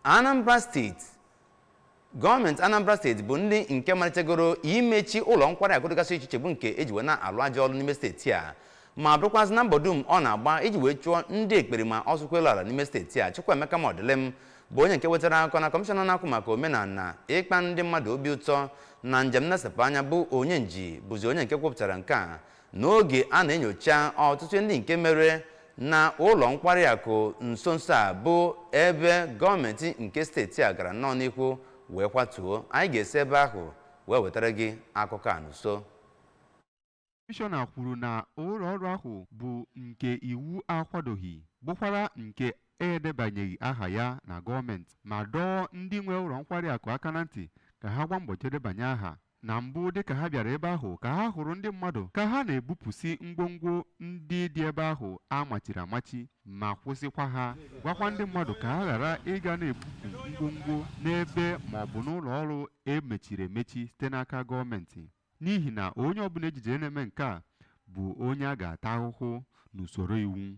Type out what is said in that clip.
Anambra State gọọmenti Anambra State bụ ndị nke malitegoro imechi ụlọ nkwari akụ dịgasị iche iche bụ nke eji wee na-alụ ajọ ọrụ n'ime steeti a ma bụrụkwazị na mbọ dum ọ na-agba iji wee chụọ ndị ekperima ọsụkwelu ala n'ime steeti a. Chukwuemeka Modilem bụ onye nke wetara akọ na kọmishọna na-akwụ maka omenala ịkpa ndị mmadụ obi ụtọ na njem nnasapụ anya bụ onye nji bụzi onye nke kwupụtara nke a n'oge a na-enyocha ọtụtụ ndị nke mere na ụlọ nkwari akụ nso nso a bụ ebe gọọmenti nke steeti a gara nnọọ n'ihu wee kwatuo. Anyị ga-esi ebe ahụ wee wetara gị akụkọ a n'uso. Kọmishọna kwuru na ụlọ ọrụ ahụ bụ nke iwu akwadoghị bụkwara nke edebanyeghị aha ya na gọọmenti ma dọọ ndị nwe ụlọ nkwari akụ aka na ntị ka ha gba mbọ jedebanye aha na mbụ dịka ha bịara ebe ahụ ka ha hụrụ ndị mmadụ ka ha na-ebupụsị ngwongwo ndị dị ebe ahụ amachiri amachi ma kwụsịkwa ha gwakwa ndị mmadụ ka ha ghara ịga na-ebupụ ngwongwo n'ebe ma ọ bụ n'ụlọ ọrụ emechiri emechi site n'aka gọọmenti n'ihi na onye ọbụla ejijere na-eme nke a bụ onye a ga-ata ahụhụ n'usoro iwu.